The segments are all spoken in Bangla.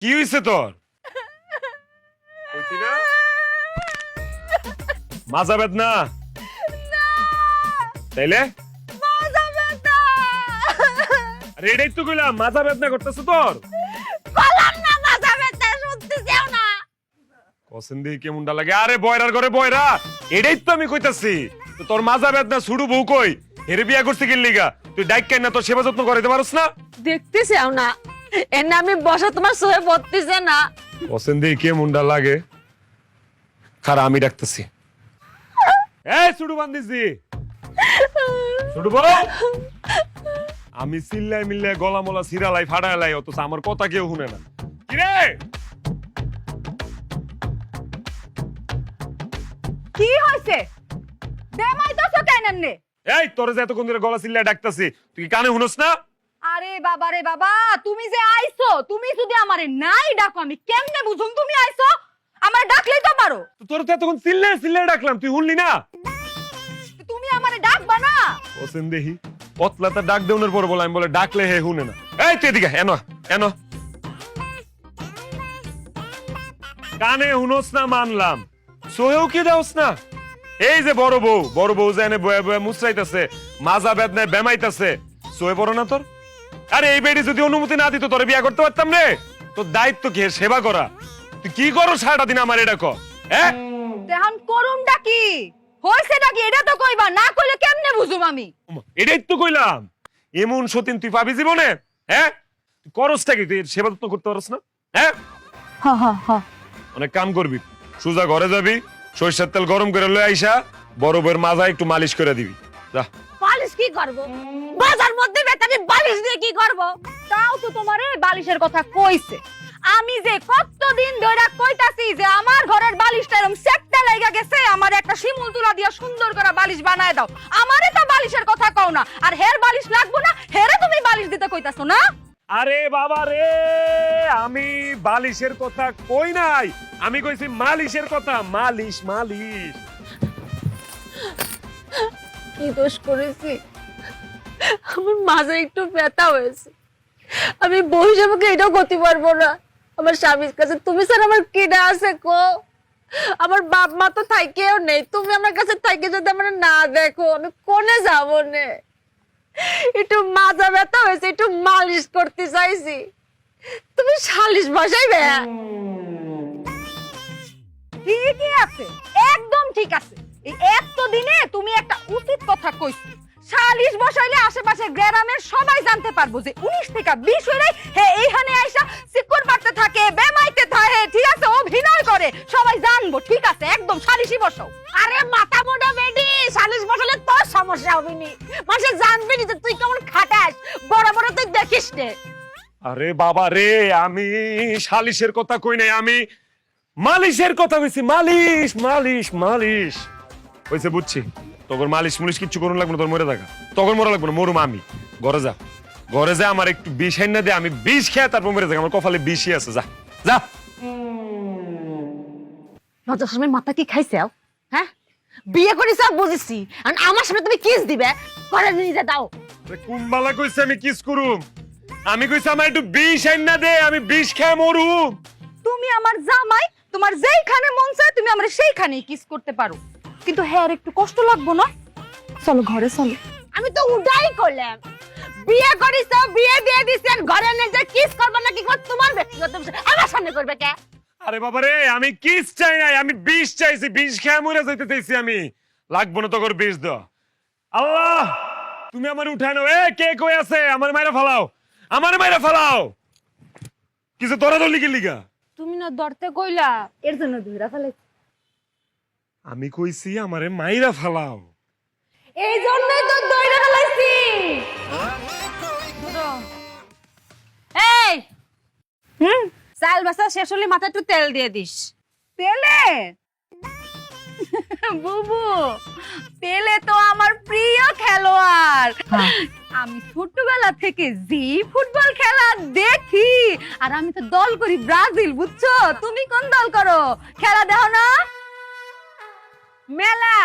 কি হইছে তোর? কইছি না মাজা বেদনা? তাইলে মাজা ব্যথা। আরে এটাই তো কইলাম, মাজা বেদনা করতেছে তোর? বললাম না মাজা ব্যথা, শুনতেছেও না। পছন্দ কেমনটা লাগে? আরে বয়রার ঘরে বয়রা, এটাই তো আমি কইতাছি। তো তোর মাজা বেদনা ছুড়ু বউ কই? হেরে বিয়া করতে গেলি লিগা তুই ডাইক কেন না তোর সেবা যত্ন করতে পারছ না? দেখতেছেও না, এর নামে বসা তোমার সহে পড়তেছে না। পছন্দ কেমনটা লাগে? খারা আমি ডাকতেছি। এই ছুড়ু বান্দিছি, ছুড়ু বউ। আমি চিল্লাই মিল্লাই গলা মলা সিরালাই ফাড়ালাই, অথচ আমার কথা কেউ শুনে না। কিরে কি হইছে? দেমাই তো কেন এমনে? এই তোর যে এতক্ষণ ধরে গলা চিল্লাই ডাকতেছি, তুই কি কানে শুনস না? আরে বাবা রে বাবা, তুমি যে আইছো, তুমি যদি আমারে নাই ডাকো আমি কেমনে বুঝুম তুমি আইছো? আমারে ডাকলেই তো পারো। তো তোর তো এতক্ষণ চিল্লাই চিল্লাই ডাকলাম, তুই শুনলি না? তুমি আমারে ডাকবা না? পছন্দ দেখি পতলাটা ডাক দেওয়ার পর বলে, আমি বলে ডাকলে হে শুনে না। এই তুই এদিকে এনো এনো। কানে শুনস না মানলাম, সোহেও কি দেওস না? এই যে বড় বউ যে এনে বয়ে বয়ে মুচড়াইতেছে, মাজা বেদনায় বেমাইতেছে, সোহে পড়ো না তোর? আরে এই বেডি যদি অনুমতি না দিত তোরে বিয়া করতে পারতাম রে। তোর দায়িত্ব কি সেবা করা? তুই কি করো সারাটা দিন আমার এটা কর? হ্যাঁ দেহান করুমটা কি হইছেটা কি এটা তো কইবা, না কইলে কেমনে বুঝুম আমি? এটাই তো কইলাম, এমন সতীন তুই পাবি জীবনে? হ্যাঁ তুই করসটা কি? তুই সেবা যত্ন করতে পারস না? হ্যাঁ হা হা হা। অনেক কাম করবি, সোজা ঘরে যাবি, সরিষার তেল গরম করে লয়ে আইসা বড় বউয়ের মাজা একটু মালিশ করে দিবি। যা। বালিশ কি করব? বাজার মধ্যে বেতাবি বালিশ দিয়ে কি করব? তাও তো তোমারে বালিশের কথা কইছে। আমি যে কতদিন ধরে কইতাছি যে আমার ঘরের বালিশটা এরকম সেটটা লাগা গেছে, আমার একটা শিমুল তুলা দিয়া সুন্দর করে বালিশ বানায় দাও। আমারে তো বালিশের কথা কও না, আর হের বালিশ লাগবো না, হেরে তুমি বালিশ দিতে কইতাছো না? আরে বাবা রে, আমি বালিশের কথা কই নাই, আমি কইছি মালিশের কথা। মালিশ মালিশ। কি দোষ করেছি? আমার মাঝে একটু ব্যথা হয়েছে, আমি বউ হিসেবে এটাও করতে পারবো না। আমার স্বামীর কাছে তুমি স্যার আমার কেডা আছে কো? আমার বাপ মা তো থাইকেও নেই, তুমি আমার কাছে থাইকে যদি আমার না দেখো আমি কোনে যাবো নে? একটু মাজা ব্যথা হয়েছে, একটু মালিশ করতে চাইছি, তুমি সালিশ বসাইবে? ঠিকই আছে, একদম ঠিক আছে। এই এত দিনে তুমি একটা উচিত কথা কইছো। সালিশ বসাইলে আশেপাশে গ্রামের সবাই জানতে পারবো যে 19 থেকে 20 হইলে হে এইখানে আইসা সিকুর পাড়তে থাকে, বেমাইতে থাকে, ঠিক আছে, অভিনয় করে, সবাই জানবো। ঠিক আছে, একদম সালিশই বসাও। আরে মাথা মোটা বেডি, সালিশ বসালে তোর সমস্যা হবে নি, মানুষ জানবে নি যে তুই কেমন খাটাস, বড় বড় তুই দেখিস নে। আরে বাবা রে, আমি সালিশের কথা কই নাই, আমি মালিশের কথা কইছি। মালিশ মালিশ মালিশ হইছে, বুঝছি। তোর মালিশ মুলিশ কিচ্ছু করুন লাগবে না, তোর মরে থাকা তখন মরা লাগবে না, মরুম আমি। ঘরে যা, ঘরে যা, আমার একটু বিষ আইনা দে, আমি বিষ খেয়ে তারপর মরে থাকা, আমার কপালে বিষই আছে। যা যা। লজ্জার সময় মাথা কি খাইছে? হ্যাঁ, বিয়ে করিস বুঝেছি, আর আমার সামনে তুমি কিস দিবে? ঘরে নিয়ে দাও। কুম্বালা কইছে আমি কিস করুম? আমি কইছি আমার একটু বিষ আইনা দে, আমি বিষ খেয়ে মরুম। তুমি আমার জামাই, তোমার যেইখানে মন চায় তুমি আমার সেইখানেই কিস করতে পারো, কিন্তু হ্যাঁ একটু কষ্ট লাগবো না? চলো ঘরে চলো। আমি তো উডাই করলাম, বিয়ে করিস, বিয়ে দিয়ে দিছেন, ঘরে নিয়ে যা কিস করবে না কি করবে তোমার ব্যক্তিগত বিষয়, আমার সামনে করবে কে? আরে বাবা রে, আমি কিস চাই নাই, আমি বিষ চাইছি, বিষ খেয়ে মরে যাইতে চাইছি আমি। লাগবো না তোর বিষ দ। আল্লাহ তুমি আমার উঠায় নাও। এ কে কই আছে? আমার মাইরা ফালাও, আমার মাইরা ফালাও। কিছু তোরা দলি কি লিগা? তুমি না ধরতে কইলা, এর জন্য ধইরা ফেলেছি। আমি কইছি আমারে মাইরা ফালাও। এই জন্যই তো ধইরা ফেলাইছি। এই চাল বাসা শেষ হলে মাথায় একটু তেল দিয়ে দিস। তেলে বুবু, পেলে তো আমার প্রিয় খেলোয়াড়। আমি ছোটবেলা থেকে জি ফুটবল খেলা দেখি, আর আমি তো দল করি ব্রাজিল, বুঝছো? তুমি কোন দল করো? খেলা দেখো না? মেলা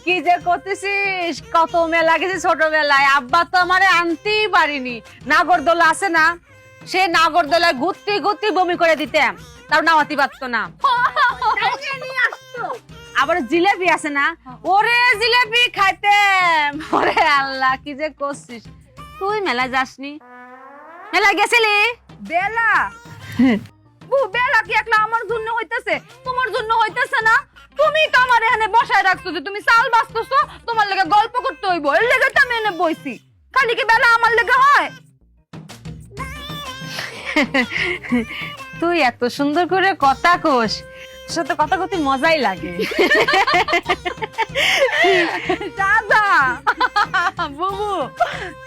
কি যে করতেছিস, কত মেলা গেছি ছোটবেলায়, আব্বা তো আমারে আনতেই পারিনি। নাগরদোলা আছে না, সে নাগরদোলায় ঘুরতে ঘুরতে বমি করে দিতাম, তাও নামাতে পারতো না। আবার জিলেবি আছে না, ওরে জিলেবি খাইতাম। ওরে আল্লাহ, কি যে করছিস তুই। মেলা যাসনি? মেলা গেছিলি? বেলা বেলা কি একলা আমার জন্য হইতাছে, তোমার জন্য হইতাছে না? তুমি তো আমার এখানে বসায় রাখছো যে তুমি চাল বাঁচতেছো, তোমার লেগে গল্প করতে হইব, এর লেগে তো আমি এনে বইছি। খালি কি বেলা আমার লেগে হয়? তুই এত সুন্দর করে কথা কোস, সাথে কথা কতে মজাই লাগে। দাদা বুবু,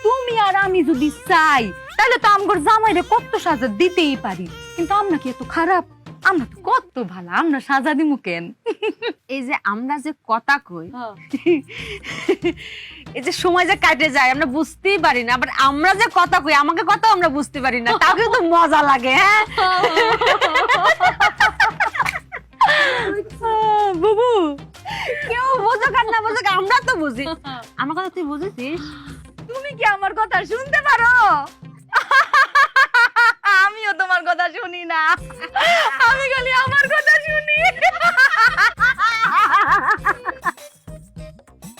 তুমি আর আমি যদি চাই তাহলে তো আমগর জামাইরে কত সাজা দিতেই পারি, কিন্তু আমরা কি এত খারাপ? আমরা তো কত ভালো, আমরা সাজা দিমু কেন? এই যে আমরা যে কথা কই, এই যে সময় যে কাটে যায় আমরা বুঝতেই পারি না, আবার আমরা যে কথা কই আমাকে কথা আমরা বুঝতে পারি না, তাও কিন্তু মজা লাগে। হ্যাঁ বুবু, কেউ বোঝুক আর না বোঝুক আমরা তো বুঝি। আমার কথা তুই বুঝেছিস? তুমি কি আমার কথা শুনতে পারো? আমিও তোমার কথা শুনি না, আমি খালি আমার কথা শুনি।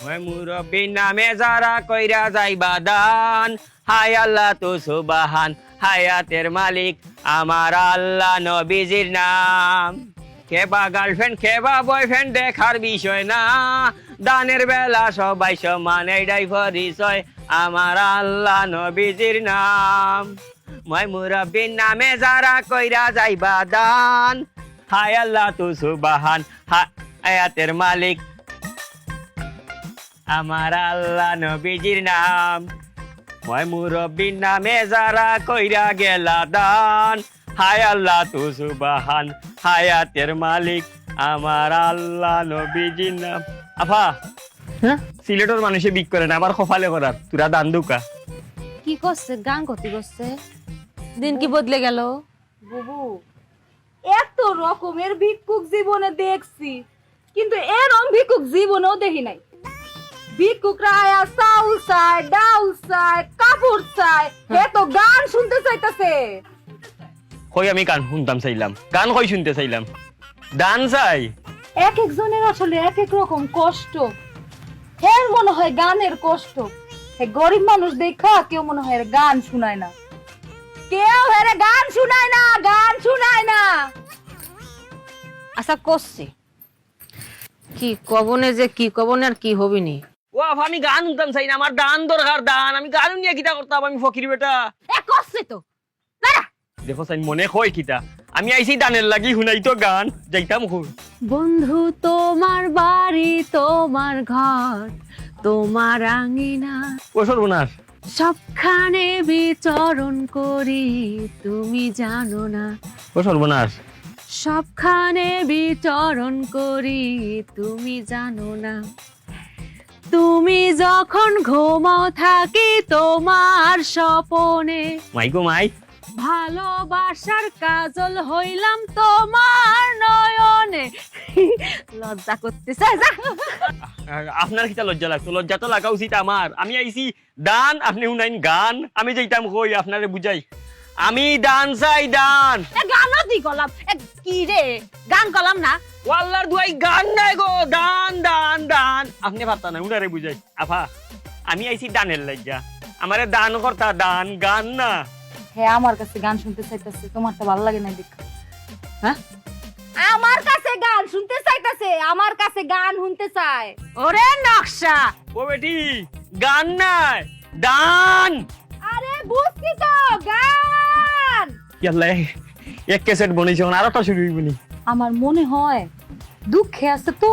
ওই মুরব্বীর নামে যারা কইরা যাইবা দান, হায় আল্লাহ তো সুবাহান, হায়াতের মালিক আমার আল্লাহ, নবীজির নাম। কেবা গার্লফ্রেন্ড কেবা বয়ফ্রেন্ড দেখার বিষয় না, দানের বেলা সবাই সমান, এইটাই পরিচয় আমার আল্লাহ, নবীজির নাম। মই মুরব্বীর নামে যারা কইরা যাইবা দান, হায় আল্লাহ তো সুবাহান, হায়াতের মালিক আমার আল্লাহ, নবীজির নাম। মই মুরব্বীর নামে যারা কইরা গেলা দান, হায় আল্লাহ তু সুবাহান, হায়াতের মালিক আমার আল্লাহ, নবীজির নাম। আফা, হ্যাঁ সিলেটের মানুষে বিক করে না, আবার কপালে করার তুরা দান দুকা। কি করছে? গান করতে করছে, দিন কি বদলে গেল? বুবু, এত রকমের ভিক্ষুক জীবনে দেখছি, কিন্তু এরকম ভিক্ষুক জীবনেও দেখি নাই। ভিক্ষুকরা আয়া চাউল চায়, ডাউল চায়, কাপড় চায়, এ তো গান শুনতে চাইতেছে। কই আমি গান শুনতাম চাইলাম, গান কই শুনতে চাইলাম, দান চাই। এক একজনের আসলে এক এক রকম কষ্ট। এর মনে হয় গানের কষ্ট, গরিব মানুষ দেখা কেউ মনে হয় এর গান শুনায় না, কেউ এর গান শুনায় না, গান শুনায় না। আচ্ছা করছি কি কবনে, যে কি কবনে আর কি হবিনি। ও আফা, আমি গান শুনতাম চাই না, আমার দান দরকার, দান। আমি গান নিয়ে কিতা করতাম, আমি ফকির বেটা। এ করছে তো দাঁড়া। দেখো চাই মনে কয় কিতা, আমি আইছি দানের লাগি শুনাই তো গান, যাইতাম খুব। বন্ধু তোমার বাড়ি, তোমার ঘর, তোমার আঙিনা, ও সর্বনাশ, সবখানে বিচরণ করি, তুমি জানো না। ও সর্বনাশ, সবখানে বিচরণ করি, তুমি জানো না। তুমি যখন ঘুমাও থাকি তোমার স্বপনে, মাই গো মাই, ভালোবাসার কাজল হইলাম তোমার নয়নে। লজ্জা করতেছে, যা। আপনার কিতা লজ্জা লাগতো? লজ্জা তো লাগা উচিত আমার। আমি আইছি দান, আপনি শুনাইন গান, আমি যাইতাম কই আপনারে বুঝাই। আমি দান চাই, দান। গানও দি গলাম, কি রে গান গলাম না? ওয়াল্লার দুয়াই গান নাই গো, দান দান দান। আপনি পারতা না, উনারে বুঝাই। আফা, আমি আইছি দানের লাগিয়া, আমারে দান করতা, দান, গান না। হ্যাঁ, আমার কাছে গান শুনতে চাইতেছে, তোমারটা ভালো লাগে না দেখা। হ্যাঁ, আমার কাছে গান শুনতে চাইতেছে, আমার কাছে গান শুনতে চায়। ওরে নকশা, ও বেটি, গান নাই, দান। আরে বুঝছি তো, গান। ইয়াল্লা, এক ক্যাসেট বনেছে, আর একটা শুরু হইবনি। আমার মনে হয় দুঃখে আছে তো,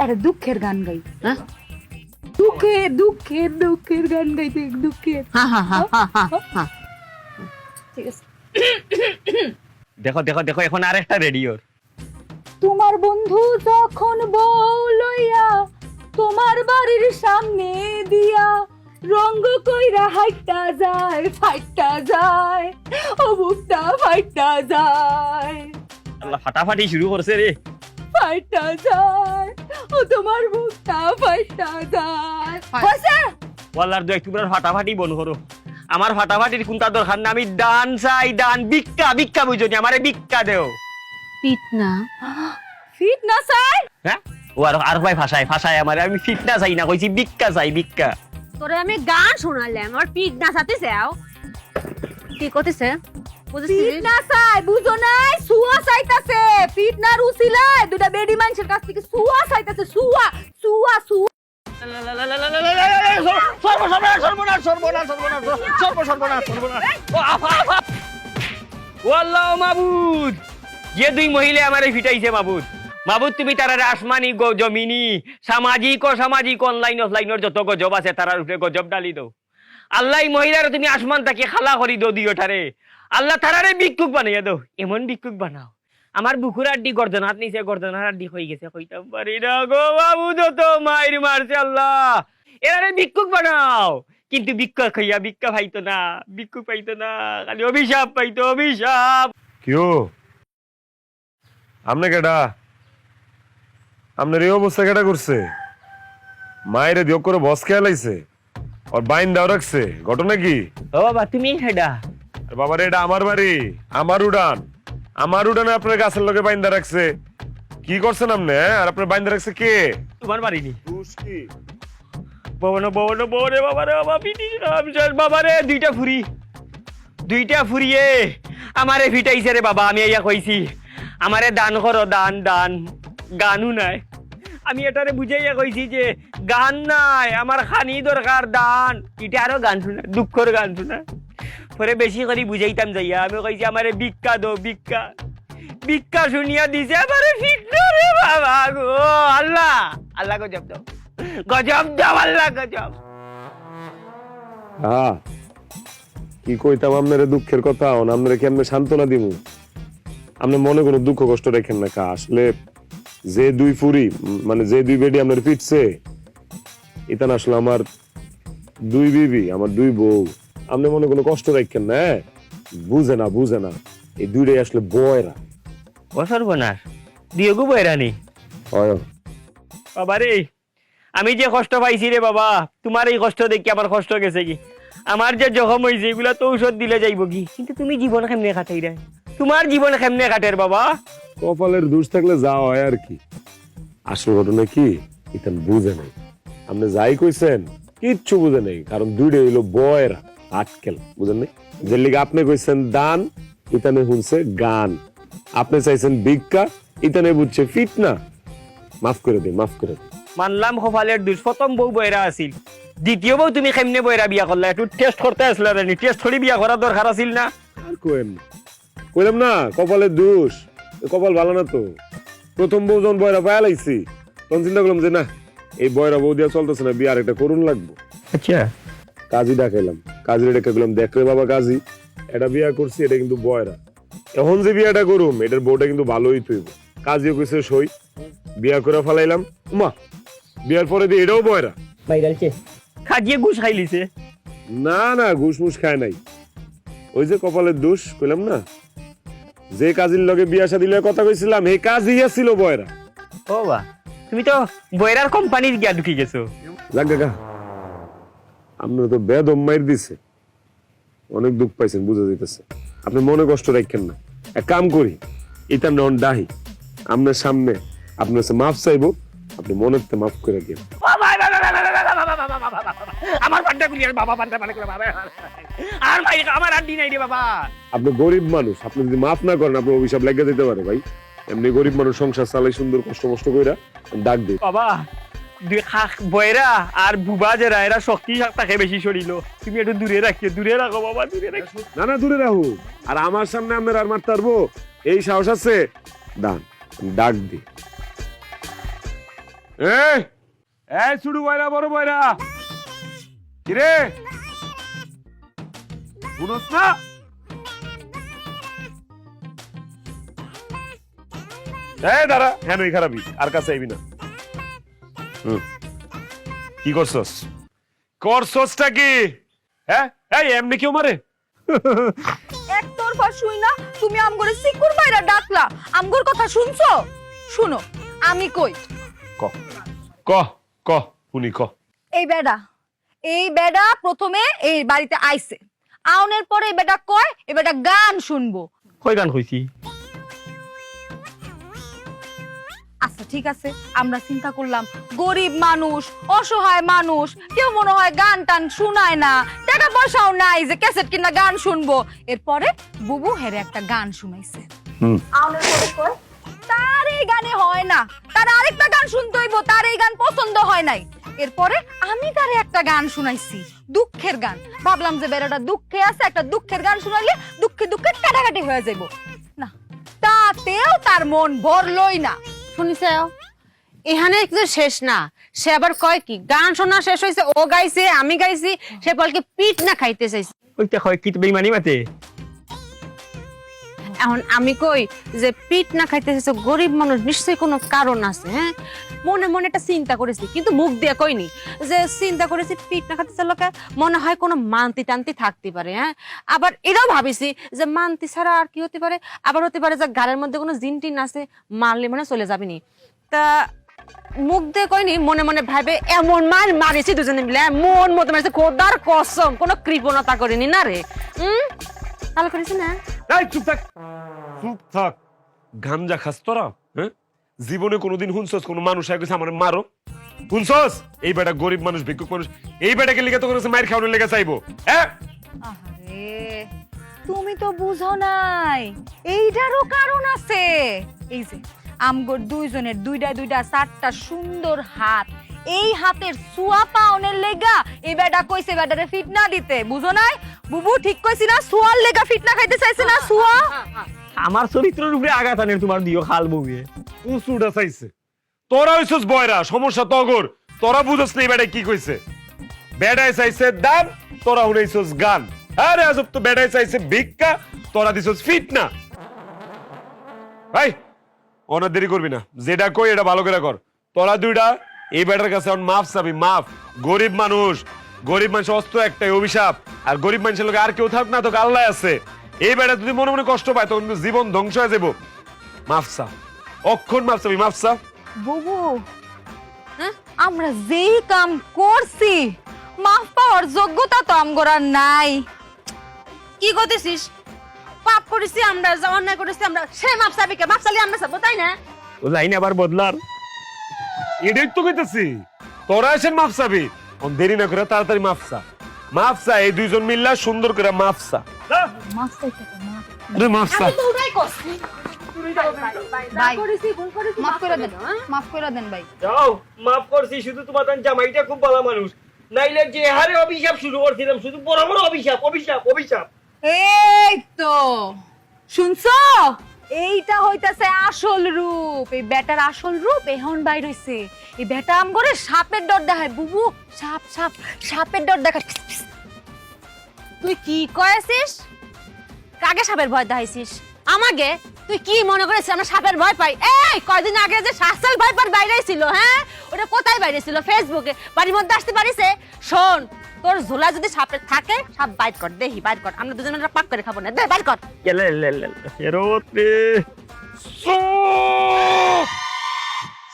আরে দুঃখের গান গাই। হ্যাঁ, দুঃখের দুঃখের দুঃখের গান গাইতে, দুঃখের। ঠিক আছে, দেখো দেখো দেখো, এখন আর একটা রেডিওর। তোমার বন্ধু যখন বউ লইয়া তোমার বাড়ির সামনে দিয়া রঙ্গ কইরা হাইটা যায়, ফাইটা যায়, ও বুকটা ফাইটা যায়, আল্লাহ, ফাটাফাটি শুরু করছে রে। ফাইটা যায়, ও তোমার বুকটা ফাইটা যায়। হইছে? ওয়াল্লার দু একটু ফাটাফাটি বন করো। আমার ফাটাফাটির কোনটা দরকার না, আমি দান চাই, দান, ভিক্ষা, ভিক্ষা বুঝনি, আমারে ভিক্ষা দেও। পিট না ফিট না চাই? হ্যাঁ, ও আর ভাই ফাঁসায় আমারে, আমি ফিটনা চাই না, কইছি ভিক্ষা চাই, ভিক্ষা। তোরে আমি গান শোনালাম আর পিট না সাথে যাও কি করতেছে ফিট না চাই, বুঝো নাই? সুয়া চাইতাছে। ফিট না রুসিলায় দুটা বেডি মানুষের কাছ থেকে সুয়া চাইতাছে। সুয়া সুয়া সুয়া। সর্বনাশ, সর্বনাশ, সর্বনাশ, সর্বনাশ, সর্বনাশ, সর্বনাশ। ও আফা, আফা। ও আল্লাহ মাবুদ, যে দুই মহিলা আমারে ফিটাইছে মাবুদ, মাবুদ তুমি তারারে আসমানি জমিনি সামাজিক অসামাজিক অনলাইন অফলাইনের যত গজব আছে তারার উপরে গজব ডালি দাও আল্লাহ। এই মহিলারে তুমি আসমান তাকে খালা করি দো দিওটারে আল্লাহ, তারারে ভিক্ষুক বানাইয়া দাও, এমন ভিক্ষুক বানাও আমার বুকুর আড্ডি গর্দনাত নিচে গর্দনার আড্ডি হয়ে গেছে, কইতাম পারি না গো মাবুদ, তো মাইর মারছে আল্লাহ, এরারে ভিক্ষুক বানাও। কিন্তু ভিক্ষা খাইয়া ভিক্ষা পাইতো না, ভিক্ষুক পাইতো না, খালি অভিশাপ পাইতো, অভিশাপ। কিও আমনে কেডা? আপনার এই অবস্থা কেডা করছে? মায়ের দিও করে বস খেয়াল আইছে আর বাইন দাও রাখছে, ঘটনা কি? ও বাবা তুমি হেডা? আর বাবার এটা আমার বাড়ি, আমার উড়ান, আমার উড়ানে আপনার গাছের লোকে বাইন্দা রাখছে। কি করছেন আপনি? আর আপনার বাইন্দা রাখছে কে? তোমার বাড়ি নি কি ববনে ববনে ববনে বাবারে বাবা পিটি রামচাঁদ বাবারে দুইটা ফুরিয়ে আমারে ফিটাইছে রে বাবা। আমি ইয়া কইছি আমারে দান করো, দান দান, গানও নাই। আমি এটারে বুঝাইয়া কইছি যে গান নাই, আমার খানি দরকার, দান। এটা আরো গান শোনা, দুঃখর গান শোনা। পরে বেশি করে বুঝাইতাম যাইয়া আমি কইছি আমারে ভিক্ষা দো, ভিক্ষা। ভিক্ষা শুনিয়া দিছে আমারে ফিটলো রে বাবা গো। আল্লাহ, আল্লাহ গজব দাও, গজব দাও আল্লাহ, গজব। হ্যাঁ, কি কইতাম আপনার দুঃখের কথা, আপনারা কি আপনি সান্ত্বনা দিব? আপনি মনে কোনো দুঃখ কষ্ট রেখেন না। কা আসলে যে দুই ফুরি মানে যে দুই বেডি আপনার পিটছে, এটা না আসলে আমার দুই বিবি, আমার দুই বউ। আপনি মনে কোনো কষ্ট রাখেন না, বুঝে না, বুঝে না। এই দুইটাই আসলে বয়রা। ও সর্বনাশ, দিয়ে গো বয়রানি হয়। বাবা রে, আমি যে কষ্ট পাইছি রে বাবা, তোমার এই কষ্ট দেখি আমার কষ্ট গেছে কি। আমার যে জখম হয়েছে এগুলা তো ঔষধ দিলে যাইব কি, কিন্তু তুমি জীবন কেমনে কাটাই রে? তোমার জীবন কেমনে কাটের বাবা? কপালের দোষ থাকলে যা হয় আর কি। আসল ঘটনা কি, এটা বুঝে নাই। আপনি যাই কইছেন কিচ্ছু বুঝে নাই, কারণ দুইটা হইলো বয়রা, আটকেল, বুঝেন নাই? যে লিগে আপনি কইছেন দান, ইতানে শুনছে গান। আপনি চাইছেন ভিক্ষা, ইতানে বুঝছে ফিটনা। মাফ করে দিন, মাফ করে দিন। মানলাম কপালের দোষ, প্রথম বউ বয়রা আছিল, দ্বিতীয় বউ তুমি কেমনে বয়রা বিয়া করলা? একটু টেস্ট করতে আসলে রানি, টেস্ট করে বিয়া করার দরকার আছিল না? আর কোয়েন না, কইলাম না কপালের দোষ। কপাল ভালো না তো। প্রথম বউ যখন বয়রা পায়া লাইছি, তখন চিন্তা করলাম যে না, এই বয়রা বউ দিয়া চলতেছে না, বিয়ে আর একটা করুন লাগবো। আচ্ছা, কাজী ডাকাইলাম, কাজীর ডেকে গেলাম, দেখ রে বাবা কাজী, এটা বিয়া করছি, এটা কিন্তু বয়রা। এখন যে বিয়াটা করুম, এটার বউটা কিন্তু ভালোই তুইব। কাজীও কইছে সই, বিয়া করে ফেলাইলাম। মা বিয়ার পরে দিয়ে এটাও বয়রা। বাইরালছে খাজিয়ে ঘুষ খাইলিছে। না না, ঘুষ মুষ খায় নাই। ওই যে কপালের দোষ কইলাম না, যে কাজীর লগে বিয়া শাদী লগে কথা কইছিলাম, এই কাজী ছিল বয়রা। ও বা, তুমি তো বয়রার কোম্পানির গিয়া ঢুকি গেছো। যাক গা, আপনারা তো বেদম মাইর দিছে, অনেক দুঃখ পাইছেন, বুঝা যাইতেছে। আপনি মনে কষ্ট রাখেন না। এক কাম করি, এটা নন ডাহি আপনার সামনে আপনার কাছে মাফ চাইবো, আপনি মনের তে মাফ করে দিন। আমার বান্ডা গুলি আর বাবা বান্ডা মানে করে বাবা আর ভাই আমার আড্ডি নাই রে বাবা। আপনি গরিব মানুষ, আপনি যদি মাফ না করেন আপনার অভিশাপ লেগে যেতে পারে ভাই। এমনি গরিব মানুষ সংসার চালাই সুন্দর কষ্ট কষ্ট কইরা ডাক দিই। বাবা বয়রা আর বুবা যারা এরা শক্তি তাকে বেশি সরিল, তুমি একটু দূরে রাখিও, দূরে রাখো বাবা, দূরে রাখো। না না, দূরে রাখো। আর আমার সামনে আপনার আর মারতে পারবো এই সাহস আছে? দান, ডাক দি। এই এই ছুড়ু বয়রা, বড় বয়রা, কিরে শুনোস না? এই দাঁড়া, হ্যাঁ নই খারাপই, আর কাছে আইবি না। কি করছস? করছসটা কি? হ্যাঁ, এই এমনি কেউ মারে? একতরফা শুই না তুমি আমগরে সিকুর মাইরা ডাকলা, আমগর কথা শুনছো? শুনো আমি কই। ক ক ক শুনি ক। এই বেডা প্রথমে এই বাড়িতে আইছে, আউনের পরে এই বেটা কয় এই বেটা গান শুনবো। কই গান কইছি? আচ্ছা ঠিক আছে, আমরা চিন্তা করলাম গরিব মানুষ, অসহায় মানুষ, কেউ মনে হয় গান টান শুনায় না, টাকা পয়সাও নাই যে ক্যাসেট কিনা গান শুনবো। এরপরে বুবু হেরে একটা গান শুনাইছে। আউনের পরে কয় তার এই গানে হয় না, তার আরেকটা গান শুনতে হইব, তার এই গান পছন্দ হয় নাই। এরপরে আমি তারে একটা গান শুনাইছি, দুঃখের গান। ভাবলাম যে বেড়াটা দুঃখে আছে, একটা দুঃখের গান শুনাইলে দুঃখে দুঃখে কাটাকাটি হয়ে যাইব না, তাতেও তার মন ভরলই না। শুনিস এখানে কিছু শেষ না, সে আবার কয় কি গান শোনা শেষ হয়েছে, ও গাইছে আমি গাইছি, সে বলকে পিঠ না খাইতে চাইছে। ওইটা কয় কি বেইমানি মাতে? এখন আমি কই যে পিঠ না খাইতে চাইছে, গরিব মানুষ নিশ্চয়ই কোনো কারণ আছে। হ্যাঁ, মনে মনে একটা চিন্তা করেছি, কিন্তু মুখ দিয়ে কইনি। যে চিন্তা করেছি পিঠ না খাইতে চাইলে মনে হয় কোনো মান্তি টান্তি থাকতে পারে। হ্যাঁ, আবার এটাও ভাবিছি যে মান্তি ছাড়া আর কি হতে পারে, আবার হতে পারে যে গাড়ির মধ্যে কোনো জিন টিন আছে, মারলে মানে চলে যাবিনি। তা মুখ দিয়ে কইনি, মনে মনে ভাবে এমন মার মারিছি দুজনে মিলে, মন মতো মারিছে, খোদার কসম কোনো কৃপণতা করিনি না রে। ভালো করেছি না? এই চুপ থাক, চুপ থাক। গাঞ্জা খাস তোরা? হ্যাঁ, জীবনে কোনোদিন শুনছস কোন মানুষ আগে আমার মারো? শুনছস? এই বেটা গরিব মানুষ, ভিক্ষুক মানুষ, এই বেটাকে লিগে তো করেছে মায়ের খাওয়ানোর লেগে চাইবো? হ্যাঁ, আরে তুমি তো বুঝো নাই, এইটারও কারণ আছে। এই যে আমগর দুইজনের দুইটা দুইটা চারটা সুন্দর হাত, এই হাতের সুয়া পাওনের লেগা এই বেটা কইছে বেটারে ফিটনা দিতে, বুঝো নাই? বুবু ঠিক কইছি না? সুয়ার লেগা ফিটনা খাইতে চাইছে না? সুয়া আমার চরিত্রের উপরে আঘাত আনে তোমার দিও খাল মুভি। উঁচুটা চাইছে। তোরা হইছস বয়রা, সমস্যা তগর। তোরা বুঝছস না এই বেটায় কি কইছে? বেটায় চাইছে দান, তোরা শুনাইছস গান। আরে আজব তো, বেটায় চাইছে ভিক্ষা, তোরা দিছস ফিটনা। ভাই অনেক দেরি করবি না, যেটা কই এটা ভালো করে কর। তোরা দুইটা এই বেটার কাছে মাফ চাবি, মাফ। গরিব মানুষ, গরিব মানুষ অস্ত্র একটাই, অভিশাপ। আর গরিব মানুষের লোক আর কেউ থাক না, তোকে আল্লাহ আছে। এই বেটা যদি মনে মনে কষ্ট পায় তখন কিন্তু জীবন ধ্বংস হয়ে যাবো। মাফ চা, অক্ষণ মাফ চাবি, মাফ চা। বুবু আমরা যেই কাম করছি মাফ পাওয়ার যোগ্যতা তো আমগর আর নাই। কি করতেছিস? পাপ করেছি আমরা, যা অন্যায় করেছি আমরা, সে মাপ চাবি কে? মাপ চালিয়ে আমরা চাবো, তাই না? ও লাইন আবার বদলার। এটাই তো কইতেছি, তোরা এসে মাফ চাবি। দেরি না করে তাড়াতাড়ি মাফ চা, মাফ চা। এই দুইজন মিল্লা সুন্দর করে মাফ চা। মাফ চাইতে তো মাফ। আরে মাফ চা। আমি তো ওটাই করছি। ভাই করেছি, ভুল করেছি, মাফ করে দেন, মাফ করে দেন ভাই। যাও, মাফ করছি। শুধু তোমার জামাইটা খুব ভালো মানুষ, নাইলে যে হারে অভিশাপ শুরু করছিলাম, শুধু বড় বড় অভিশাপ অভিশাপ অভিশাপ। এই তো শুনছো, এইটা হইতাছে আসল রূপ। এই বেটার আসল রূপ এখন বাইর হইছে। এই বেটা আমগরে সাপের ডর দেখায়। বুবু সাপ সাপ, সাপের ডর দেখায়। তুই কি কয়েছিস? কাকে সাপের ভয় দেখাইছিস? আমাকে? তুই কি মনে করেছিস আমরা সাপের ভয় পাই? এই কয়দিন আগে যে শাসল ভাইপার বাইরে ছিল, হ্যাঁ ওটা কোথায় বাইরে ছিল? ফেসবুকে। বাড়ির মধ্যে আসতে পারিছে? শোন, তোর ঝোলা যদি সাপের থাকে, সাপ বাইর কর, দেখি বাইর কর, আমরা দুজনে পাক করে খাবো না, দে বাইর কর।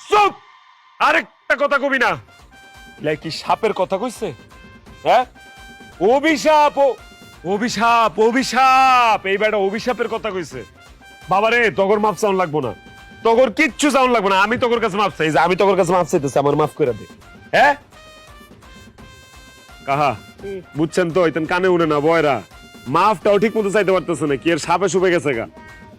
চুপ! আরেকটা কথা কবি না। লাই কি সাপের কথা কইছে? হ্যাঁ, অভিশাপ, অভিশাপ, অভিশাপ। এই বেটা অভিশাপের কথা কইছে। বাবারে তগর মাফ চাউন লাগবো না, তগর কিচ্ছু চাউন লাগবো না। আমি তগর কাছে মাফ চাই, যে আমি তগর কাছে মাফ চাইতেছি, আমার মাফ করে দে। হ্যাঁ কাহা, বুঝছেন তো? ইতেন কানে উনে না বয়রা, মাফটাও ঠিক মতো চাইতে পারতেছে না। কি এর সাপে শুবে গেছে গা।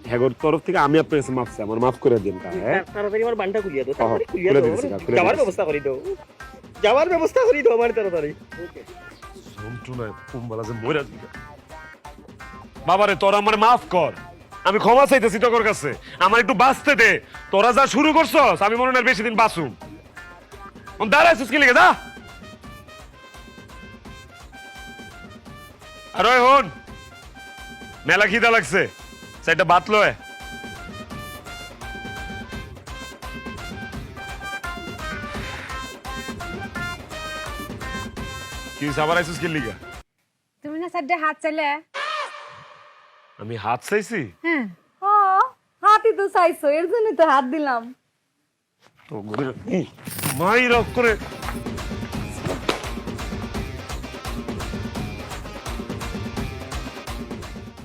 হ্যাগোর তরফ থেকে আমি আপনার কাছে মাফ চাই, আমার মাফ করে দিন। হ্যাঁ, তাড়াতাড়ি আমার বানটা খুলিয়ে দাও, তাড়াতাড়ি খুলিয়ে খুলে দাও, দিচ্ছি, খুলে যাওয়ার দিচ্ছি। ব্যবস্থা করে দাও, যাওয়ার ব্যবস্থা করে দাও আমার তাড়াতাড়ি। বাবারে তোরা আমার মাফ কর, আমি ক্ষমা চাইতেছি তোর কাছে। আমার একটু বাঁচতে দে। তোরা যা শুরু করছস আমি মনে হয় বেশি দিন বাঁচুম। দাঁড়াইছিস কি লিখে? যা। আর ওই হন, মেলা খিদা লাগছে, সেটা বাত লয়। কি সাবার আইছিস কি লিখে? তুমি না সাড্ডে হাত চাইলে? আমি হাত চাইছি? হ্যাঁ, হাতই তো চাইছো, এর জন্য তো হাত দিলাম। তো মাই রক করে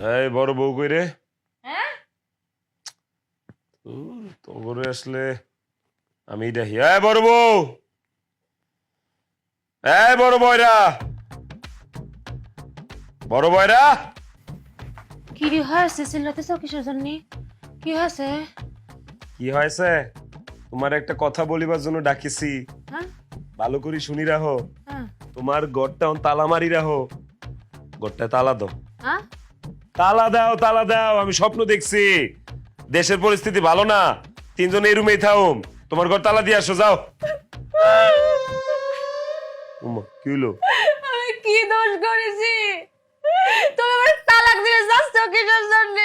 এই বড় বউ কই রে? হ্যাঁ তো করে আসলে আমি দেখি। এই বড় বউ, এই বড় বয়রা, বড় বয়রা। কি রে হয়েছে চিল্লাতেছ কিসের জন্য? কি হয়েছে? কি হয়েছে? তোমার একটা কথা বলিবার জন্য ডাকিছি, হ্যাঁ ভালো করে শুনি রাখো। হ্যাঁ তোমার ঘরটা তালা মারি রাখো, ঘরটা তালা দাও, হ্যাঁ তালা দাও, তালা দাও। আমি স্বপ্ন দেখছি, দেশের পরিস্থিতি ভালো না, তিনজন এই রুমেই থাকুম। তোমার ঘর তালা দিয়ে আসো, যাও। উম্মা, কি হলো? আমি কি দোষ করেছি? তুমি আমার তালাক দিয়ে যাচ্ছ কিসের জন্য?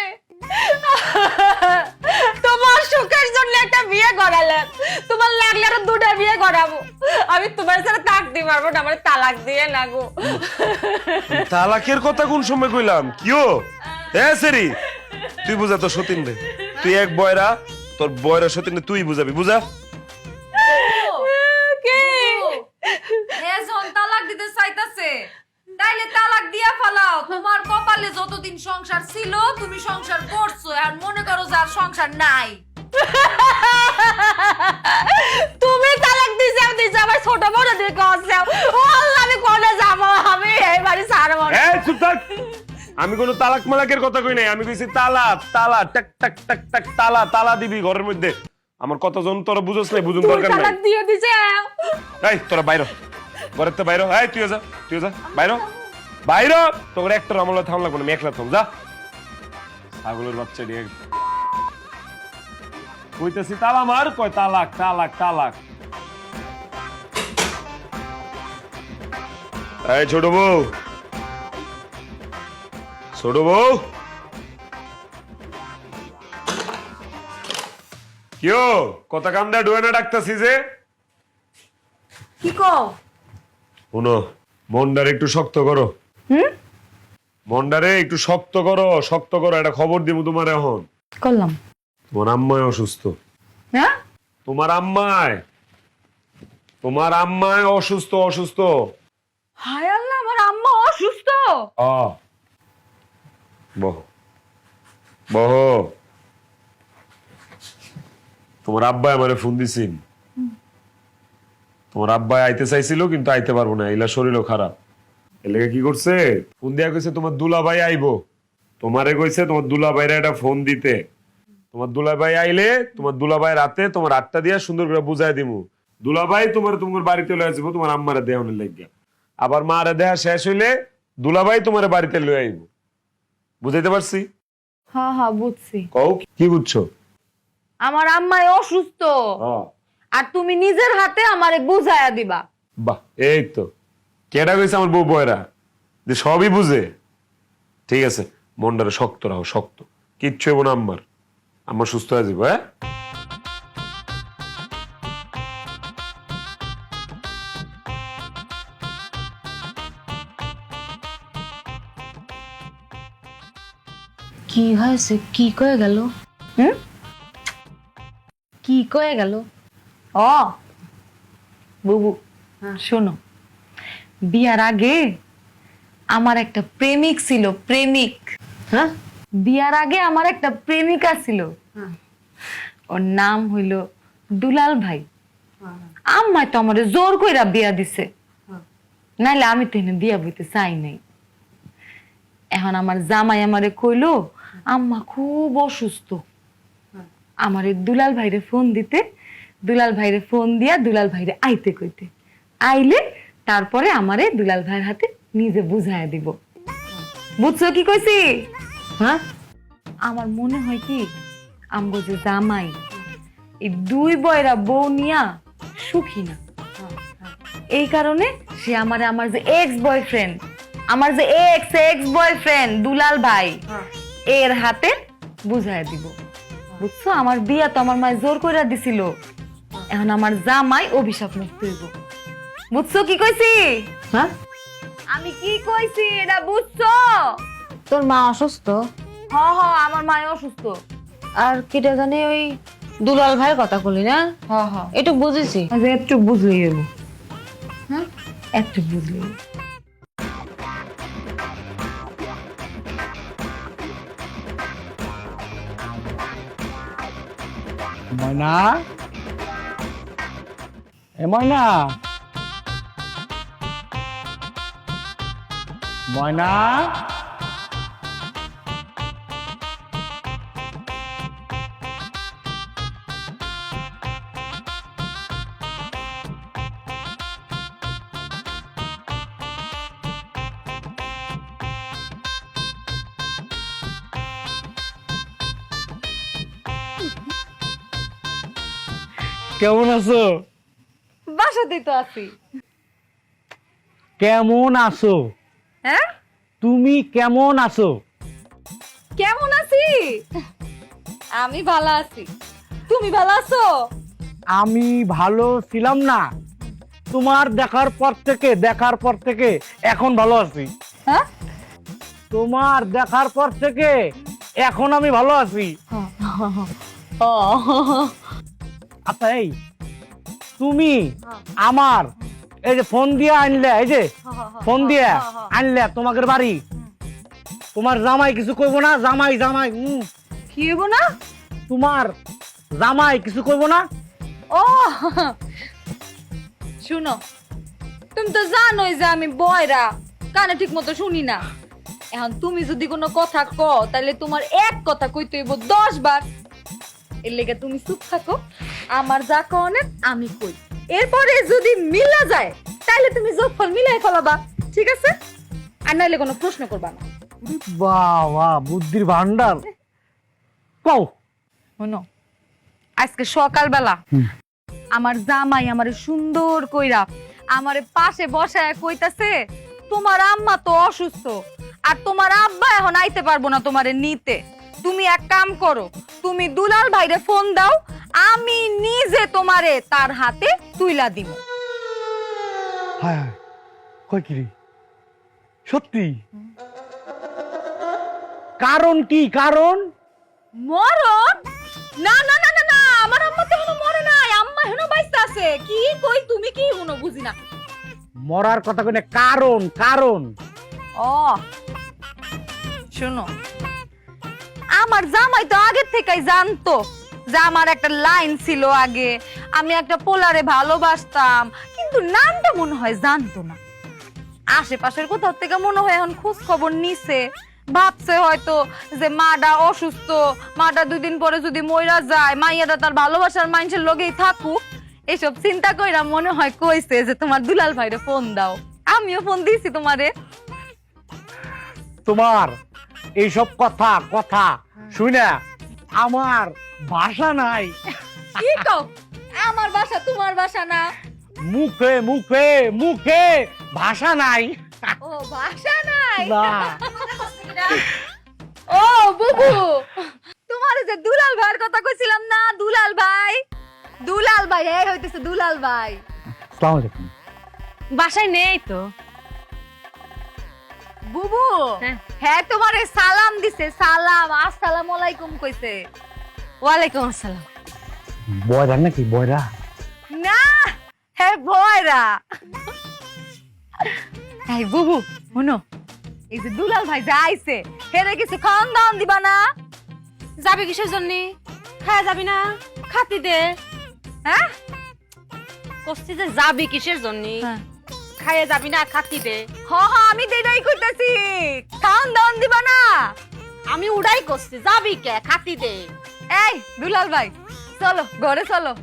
তোমার সুখের জন্য একটা বিয়ে করালাম, তোমার লাগলে আরো দুটা বিয়ে করাবো। আমি তোমার সাথে থাকতে পারবো না, আমার তালাক দিয়ে না গো। তালাকের কথা কোন সময় কইলাম? কিও এ সেরি, তুই বুঝা তো সতীন রে, তুই এক বয়রা, তোর বয়রা সতীন রে তুই বুঝাবি, বুঝা। কি? হে জন তালাক দিতে চাইতাছে, তাইলে তালাক দিয়া ফেলাও। তোমার কপালে যতদিন সংসার ছিল তুমি সংসার করছো, আর মনে করো যার সংসার নাই। তুমি তালাক দিছে আমার ছোট বড় দিয়ে কইছো। ও আল্লাহ, আমি কোনে যাব? আমি এই বাড়ি ছাড়ব না। এই চুপ থাক, আমি কোনো তালাক মালাকের কথা কই নাই, আমি কইছি তালা, তালা, টাক টাক টাক টাক, তালা, তালা দিবি ঘরের মধ্যে। আমার কত জন তোরা বুঝছ না, বুঝুন দরকার নাই। তালাক দিয়ে দিছে। এই তোরা বাইরো, ঘরের তো বাইরো। এই তুইও যা, তুইও যা, বাইরো, বাইরো। তোর একটা আমলা থাম লাগবে না, আমি একলা থাম, যা। ছাগলের বাচ্চা দিয়ে কইতেছি তালা মার, কয় তালাক, তালাক, তালাক। এই ছোট বউ, ছোট বউ, কিও কথা কাম দেয়া ডুয়ে না ডাকতাছি যে? কি কও? শুনো, মনটারে একটু শক্ত করো। মনটারে একটু শক্ত করো, শক্ত করো। একটা খবর দিব তোমার এখন। করলাম। তোমার আম্মায় অসুস্থ। হ্যাঁ তোমার আম্মায়, তোমার আম্মায় অসুস্থ, অসুস্থ। হায় আল্লাহ, আমার আম্মা অসুস্থ। বহ, বহ। তোমার আব্বাই আমারে ফোন দিছিল, তোমার আব্বাই আইতে চাইছিল কিন্তু আইতে পারবো না, এলা শরীরও খারাপ। এলাকা কি করছে, ফোন দিয়া কইছে তোমার দুলাভাই আইবো। তোমারে কইছে তোমার দুলাভাইরা একটা ফোন দিতে। তোমার দুলাভাই আইলে তোমার দুলাভাই রাতে তোমার 8টা দিয়া সুন্দর করে বুঝাই দিমু। দুলাভাই তোমার বাড়িতে লয়ে আসবো, তোমার আম্মারে দেওয়ানোর লাগিয়া। আবার মারে দেয়া শেষ হইলে দুলাভাই তোমার বাড়িতে লয়ে আইব। বুঝাইতে পারছি? হ্যাঁ হ্যাঁ বুঝছি। কও কি বুঝছো? আমার আম্মাই অসুস্থ, হ্যাঁ। আর তুমি নিজের হাতে আমারে বুঝাইয়া দিবা। বাহ, এই তো কেডা কইছে আমার বউ বয়রা যে সবই বুঝে। ঠিক আছে, মনটারে শক্ত রাখো, শক্ত। কিচ্ছু হইব না আম্মার, আম্মা সুস্থ হয়ে যাবো। হ্যাঁ, কি হয়েছে? কি কয়ে গেল? কি কয়ে গেল? ও বুবু, শোনো, বিয়ার আগে আমার একটা প্রেমিক ছিল, প্রেমিক। হ্যাঁ বিয়ার আগে আমার একটা প্রেমিকা ছিল, ওর নাম হইল দুলাল ভাই। আম্মাই তো আমারে জোর কইরা বিয়া দিছে, নাইলে আমি তো এনে বিয়া বইতে চাই নাই। এখন আমার জামাই আমারে কইলো আম্মা খুব অসুস্থ, আমারে দুলাল ভাইরে ফোন দিতে, দুলাল ভাইরে ফোন দিয়া দুলাল ভাইরে আইতে কইতে, আইলে তারপরে আমারে দুলাল ভাইয়ের হাতে নিজে বুঝাইয়া দিব। বুঝছো কি কইছি? হ্যাঁ আমার মনে হয় কি আমগো যে জামাই এই দুই বয়রা বউ নিয়া সুখী না, এই কারণে সে আমারে আমার যে এক্স বয়ফ্রেন্ড, আমার যে এক্স বয়ফ্রেন্ড দুলাল ভাই, এর হাতে বুঝাইয়া দিব। বুঝছো, আমার বিয়া তো আমার মায় জোর কইরা দিছিল, এখন আমার জামাই অভিশাপ মুক্ত হইব। বুঝছো কি কইছি? হ্যাঁ আমি কি কইছি এটা বুঝছো? তোর মা অসুস্থ, হ হ, আমার মায় অসুস্থ। আর কেটে জানি ওই দুলাল ভাইয়ের কথা বলি না। হ হ, একটু বুঝেছি। একটু বুঝলেই হইব। হ্যাঁ, একটু বুঝলেই। ময়না, এ ময়না, ময়না, কেমন আছো? বাসাতেই তো আছি। কেমন আছো? হ্যাঁ, তুমি কেমন আছো? কেমন আছি? আমি ভালো আছি। তুমি ভালো আছো? আমি ভালো ছিলাম না, তোমার দেখার পর থেকে এখন ভালো আছি। হ্যাঁ, তোমার দেখার পর থেকে এখন আমি ভালো আছি। ও আচ্ছা, এই তুমি আমার এই যে ফোন দিয়ে আনলে, এই যে ফোন দিয়ে আনলে তোমাদের বাড়ি, তোমার জামাই কিছু কইবো না? জামাই জামাই কি হইব না? তোমার জামাই কিছু কইবো না? ও শুনো, তুমি তো জানোই যে আমি বয়রা, কানে ঠিক মতো শুনি না। এখন তুমি যদি কোনো কথা কও তাহলে তোমার এক কথা কইতে হইব 10 বার। এর লেগে তুমি চুপ থাকো, আমার যা কনে আমি কই, এরপরে যদি মিলা যায় তাহলে তুমি যোগফল মিলাই ফেলাবা, ঠিক আছে? আর নাইলে কোনো প্রশ্ন করবা না। বাবা, বুদ্ধির ভান্ডার। কও। শোনো, আজকে সকালবেলা আমার জামাই আমারে সুন্দর কইরা আমারে পাশে বসায় কইতাছে, তোমার আম্মা তো অসুস্থ আর তোমার আব্বা এখন আইতে পারবো না তোমারে নিতে। তুমি এক কাম করো, তুমি দুলাল ভাইরে ফোন দাও, আমি নিজে তোমারে তার হাতে তুইলা দিব। হায় হায়, কয় কি রে? সত্যি? কারণ কি? কারণ মরণ? না না না না না, আমার আম্মা তো এখনো মরে নাই, আম্মা এখনো বাইসা আছে। কি কই তুমি, কি শুনো বুঝি না। মরার কথা কই না, কারণ কারণ ও শুনো, আমার জামাই তো আগে থেকেই জানতো যে আমার একটা লাইন ছিল আগে, আমি একটা পোলারে ভালোবাসতাম, কিন্তু নামটা মনে হয় জানতো না। আশেপাশের কোথাও থেকে মনে হয় এখন খোঁজ খবর নিছে, ভাবছে হয়তো যে মাডা অসুস্থ, মাডা 2 দিন পরে যদি মইরা যায়, মাইয়াটা তার ভালোবাসার মানুষের লগেই থাকুক, এসব চিন্তা কইরা মনে হয় কইছে যে তোমার দুলাল ভাইরে ফোন দাও। আমিও ফোন দিছি তোমারে। তোমার এইসব কথা কথা শুনে আমার ভাষা নাই। কি কও? আমার বাসা তোমার বাসা না? মুখে মুখে মুখে ভাষা নাই। ও বাসা নাই? না, ও বুবু, তোমার যে দুলাল ভাইয়ের কথা কইছিলাম না, দুলাল ভাই, দুলাল ভাই এই হইতেছে দুলাল ভাই। আসসালামু আলাইকুম। বাসায় নেই তো। বুবু হ্যাঁ। হ্যাঁ তোমারে সালাম দিছে, সালাম, আসসালামু আলাইকুম কইছে। ওয়ালাইকুম আসসালাম। বয়রা নাকি? বয়রা? না, হ্যাঁ ভয়রা। এই বুবু শুনো, এই যে দুলাল ভাই যা আইছে, হেরে কিছু খাওয়ান দাওয়ান দিবা না? যাবি কিসের জন্য? খায়া যাবি না? খাতি দে। হ্যাঁ, কষ্টি যে যাবি কিসের জন্য? হ্যাঁ। খায়া যাবি না? খাতি দে। হ হ, আমি দেই কইতাছি, খাওয়ান দাওয়ান দিবা না? আমি উড়াই করছি, যাবি কে? খাতি দে। এই দুলাল ভাই, চলো ঘরে চলো।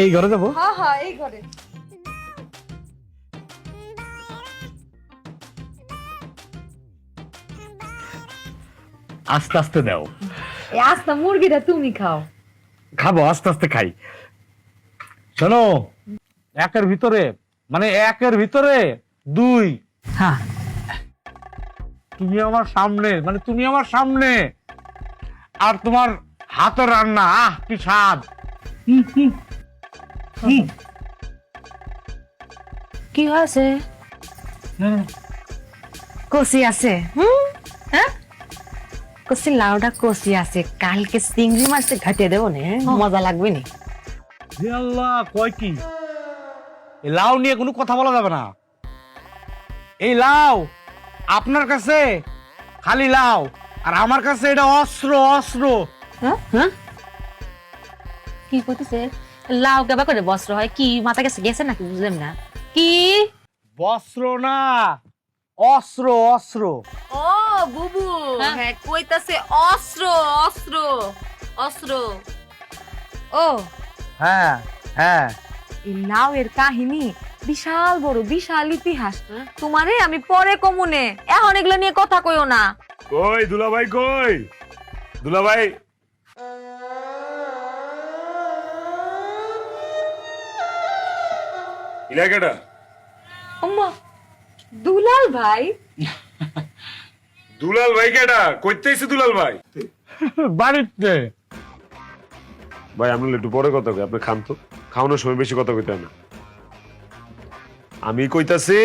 এই ঘরে যাবো? হ্যাঁ হ্যাঁ, এই ঘরে। আস্তে আস্তে দাও। এই আস্তা মুরগিটা তুমি খাও। খাবো, আস্তে আস্তে খাই। শোনো, একের ভিতরে মানে 2। হ্যাঁ, তুমি আমার সামনে, মানে তুমি আমার সামনে, আর তোমার হাতের রান্না, আহ কি স্বাদ। কি হয়েছে? কষি আছে? হ্যাঁ, কষি লাউডা কষি আছে, কালকে চিংড়ি মাছ ঘাটিয়ে দেবো নে, মজা লাগবে নি। হে আল্লাহ, কয় কি? এই লাউ নিয়ে কোনো কথা বলা যাবে না। এই লাউ আপনার কাছে খালি লাউ, আর আমার কাছে এটা অস্ত্র। অস্ত্র। হ্যাঁ? কি কইতেছে? লাউ কেবা করে বস্ত্র হয় কি মাথা গেছে গেছে নাকি বুঝলাম না কি? বস্ত্র না, অস্ত্র অস্ত্র। ও বুবু হ্যাঁ কইতাছে অস্ত্র অস্ত্র অস্ত্র। ও হ্যাঁ হ্যাঁ। এই লাউয়ের কাহিনী বিশাল বড়, বিশাল ইতিহাস। তোমারে আমি পরে কমুনে, এখন এগুলো নিয়ে কথা কইও না। কই দুলাভাই, কই দুলাভাই? ইলাকাটা আম্মা, দুলাল ভাই? দুলাল ভাই কেডা? কইতেছি দুলাল ভাই। বাড়িতে। ভাই আমরা একটু পরে কথা কই, আপনি খান তো, খাওয়ানোর সময় বেশি কথা কইতে হয় না। আমি কইতাছি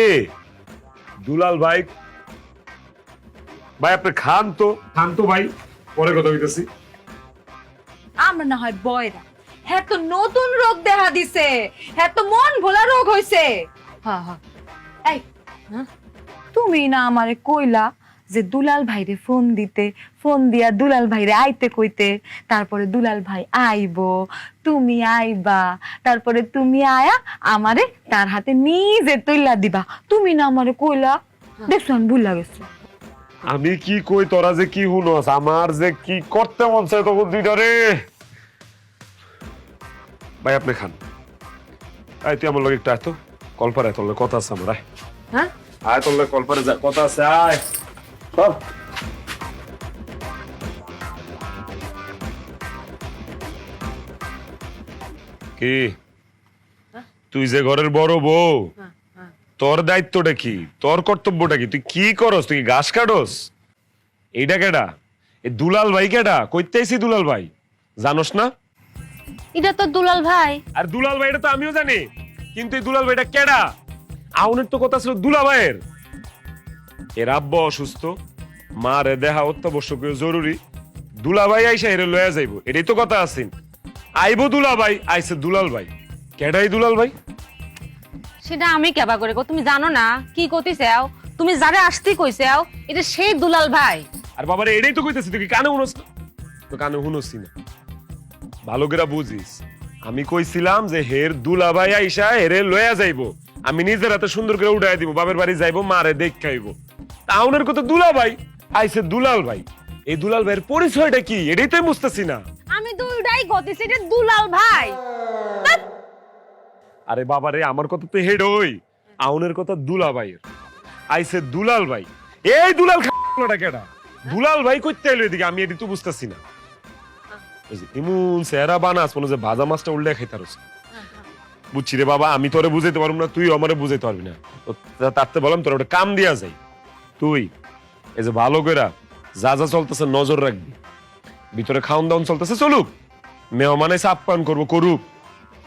দুলাল ভাই, ভাই আপনি খান তো ভাই, পরে কথা কইতাছি। আমরা না হয় বয়রা, হ্যাঁ তো নতুন রোগ দেখা দিছে, হ্যাঁ তো মন ভোলা রোগ হইছে। হ্যাঁ হ্যাঁ এই তুমি না আমারে কইলা যে দুলাল ভাইরে ফোন দিতে, ফোন দিয়া দুলাল ভাইরে আইতে কইতে, তারপরে দুলাল ভাই আইবো, তুমি আইবা, তারপরে তুমি আয়া আমারে তার হাতে নিজে তুইলা দিবা। তুমি না আমারে কইলা, দেখছো আমি ভুলা গেছি। আমি কি কই তোরা যে কি হুনস, আমার যে কি করতে মন চায় তখন দুইটা রে। ভাই আপনি খান। আয় তুই আমার লগে একটু আয় তো, কলপারে তোর লগে কথা আছে আমার। আয় হ্যাঁ আয় তোর লগে কলপারে যা কথা আছে, আয় চল। কি তুই যে ঘরের বড় বউ, তোর দায়িত্বটা কি, তোর কর্তব্যটা কি? তুই কি করস? তুই কি ঘাস কাটস? এইটা কেডা? এই দুলাল ভাই কেডা? কইতেছি দুলাল ভাই, জানোস না? এটা তো দুলাল ভাই। আর দুলাল ভাই এটা তো আমিও জানি, কিন্তু এই দুলাল ভাইটা কেডা? আউনের তো কথা ছিল দুলা ভাইয়ের। এর আব্বা অসুস্থ, মার দেহা অত্যাবশ্যকীয় জরুরি, দুলা ভাই আইসা এর লয়া যাইবো, এটাই তো কথা আছেন। আইবো দুলা ভাই, আইসে দুলাল ভাই। কেডাই দুলাল ভাই? সেটা আমি কেবা করে গো, তুমি জানো না কি কইতেছাও? তুমি যারে আসতে কইছাও এটা সেই দুলাল ভাই। আর বাবারে এটাই তো কইতেছি, তুই কি কানে শুনস না? তো কানে শুনসি না, ভালো করে বুঝিস। আমি কইছিলাম যে হের দুলা ভাই আইসা হেরে লয়া যাইবো, আমি নিজের হাতে সুন্দর করে উঠাই দিব, বাবার বাড়ি যাইবো, মারে দেখ খাইবো। তাউনের কথা দুলা ভাই, আইসে দুলাল ভাই। এই দুলাল ভাইয়ের পরিচয়টা কি এটাই তো বুঝতেছি না। আমি দুইটাই কইতেছি এটা দুলাল ভাই। আরে বাবারে আমার কথা তো হেড ওই, আউনের কথা দুলা ভাইয়ের। আইসে দুলাল ভাই, এই দুলাল খাওয়াটা কেডা? দুলাল ভাই কইতে এলো এদিকে, আমি এটি তো বুঝতেছি না। ইমন সেরা বানাস মনে যে ভাজা মাছটা উল্টে খাইতারস। বুঝছি রে বাবা, আমি তোরে বুঝাইতে পারবো না, তুই আমারে বুঝাইতে পারবি না। তারতে বললাম তোর ওটা কাম দিয়া যাই। তুই এই যে ভালো করে যা যা চলতেছে নজর রাখবি, ভিতরে খাউন দাউন চলতেছে চলুক, মেহমান এসে আপ্যায়ন করবো করুক,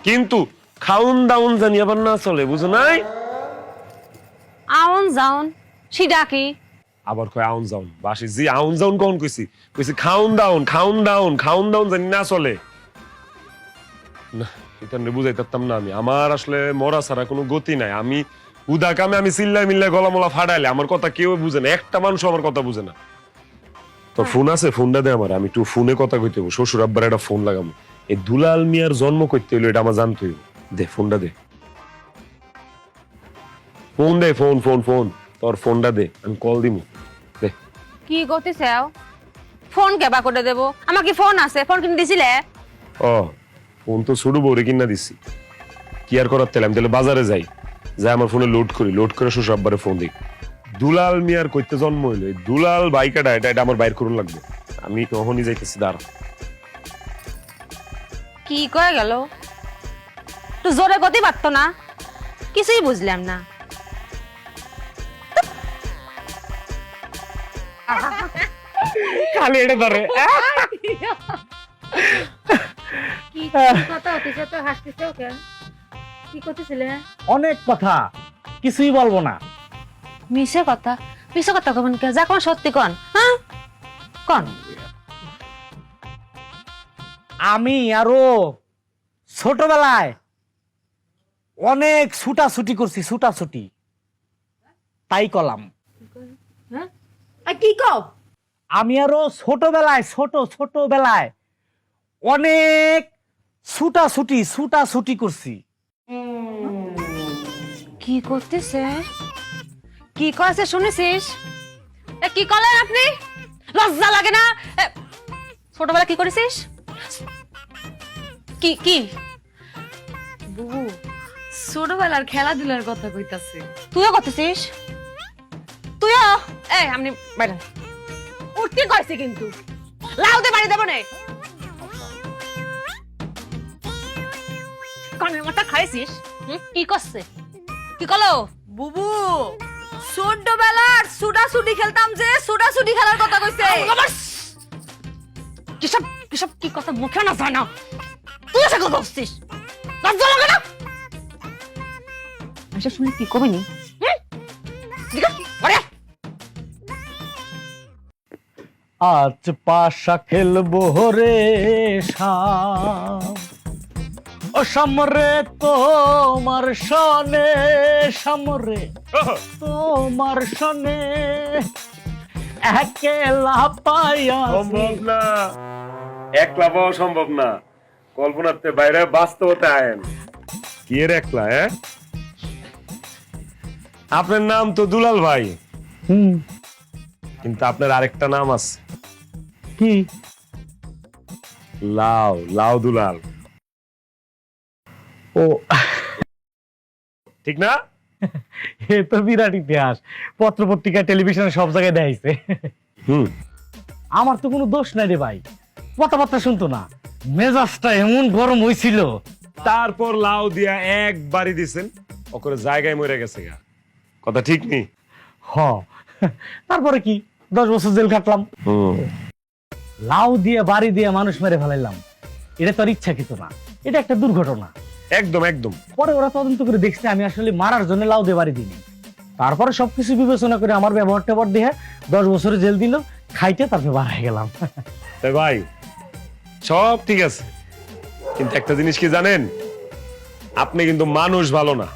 কিন্তু খাউন দাউন জানি আবার না চলে, বুঝো নাই? আউন যাউন সেটা কি? আবার কয় আউন যাউন, বাসি জি আউন যাউন কখন কইছি? কইছি খাউন দাউন, খাউন দাউন, খাউন দাউন জানি না চলে না। এটা বুঝাইতাম না আমি, আমার আসলে মরা ছাড়া কোনো গতি নাই। আমি উদা কামে আমি চিল্লাই মিল্লাই গলা মলা ফাটাইলে আমার কথা কেউ বুঝে না, একটা মানুষ আমার কথা বুঝে না। তোর ফোন আছে? ফোনটা দে আমার, আমি একটু ফোনে কথা কইতে হইব। শ্বশুর আব্বার একটা ফোন লাগাবো। এই দুলাল মিয়ার জন্ম করতে হইলো এটা আমার জানতে হইব। দে ফোনটা দে, ফোন দে, ফোন ফোন ফোন, তোর ফোনটা দে, আমি কল দিব। দে। কি কইতেছাও? ফোন কেবা করে দেব? আমার কি ফোন আছে? ফোন কিনে দিছিলে? ও ফোন তো ছোট বউরে কিনা দিছি, কি আর করার তেল। আমি তাহলে বাজারে যাই, যাই আমার ফোনে লোড করি, লোড করে শ্বশুর আব্বারে ফোন দিই। দুলাল মিয়ার কইতে জন্ম হইলো, এই দুলাল বাইকাটা এটা এটা আমার বাইর করুন লাগবে। আমি কখনই যাইতেছি, দাঁড়া। কি কয়ে গেল? তো জোরে গতি পারতো না, কিছুই বুঝলাম না। খালি এটা ধরে। কি কথা হতেছে তো হাসতেছে ওকে? কি করতেছিলে? অনেক কথা, কিছুই বলবো না। মিছে কথা? মিছে কথা কবেন কে? যা কোন সত্যি কন। হ্যাঁ কন। আমি আরো ছোটবেলায় অনেক ছুটাছুটি করছি, ছুটাছুটি, তাই কলাম। হ্যাঁ কি কও? আমি আরো ছোটবেলায় ছোটবেলায় অনেক ছুটি করছি। কি করতেছে? কি করেছে শুনেছিস? কি করলেন আপনি? লজ্জা লাগে না? ছোটবেলা কি করেছিস? কি কি বুবু ছোটবেলার খেলাধুলার কথা কইতাছে। তুইও করতেছিস? তুইও? আপনি বাইরে উঠতে করেছি কিন্তু লাউতে বাড়ি দেবো না। কানের মাথা খাইছিস? কি করছে? কি করলো? বুবু ছোটবেলার ছুটাছুটি খেলতাম, যে ছুটাছুটি খেলার কথা কইছে। কিসব কিসব কি কথা মুখে না যায় না? তুই এসে কথা বলছিস? লজ্জা লাগে না? আচ্ছা শুনে কি কবে নি? আজ পাশা খেলবো রে শাম, ও সামরে তোমার সনে, সামরে তোমার সনে একেলা পাইয়া সম্ভব না, একলা পাওয়া সম্ভব না, কল্পনাতে বাইরে বাস্তবতা আয়েন। কি এর একলা? আপনার নাম তো দুলাল ভাই, কিন্তু আপনার আরেকটা নাম আছে। কি? লাউ, লাউ দুলাল। ও ঠিক না? এ তো বিরাট ইতিহাস, পত্র পত্রিকা টেলিভিশনে সব জায়গায় দেখাইছে। হুম, আমার তো কোনো দোষ নাই রে ভাই, কথাবার্তা শুনতো না, মেজাজটা এমন গরম হয়েছিল। তারপর লাউ দিয়া একবারই দিছেন, ওকরে জায়গায় মরে গেছে গা। কথা ঠিক নেই? হ, তারপরে কি 10 বছর জেল কাটলাম। লাউ দিয়ে বাড়ি দিয়ে মানুষ মেরে ফেলাইলাম, এটা তো আর ইচ্ছাকৃত না, এটা একটা দুর্ঘটনা। একদম একদম। পরে ওরা তদন্ত করে দেখছে আমি আসলে মারার জন্য লাউ দিয়ে বাড়ি দিইনি। তারপরে সবকিছু বিবেচনা করে আমার ব্যবহার ট্যাবহার দিয়ে 10 বছরের জেল দিল, খাইতে তারপরে বার হয়ে গেলাম। তাই ভাই সব ঠিক আছে, কিন্তু একটা জিনিস কি জানেন? আপনি কিন্তু মানুষ ভালো না,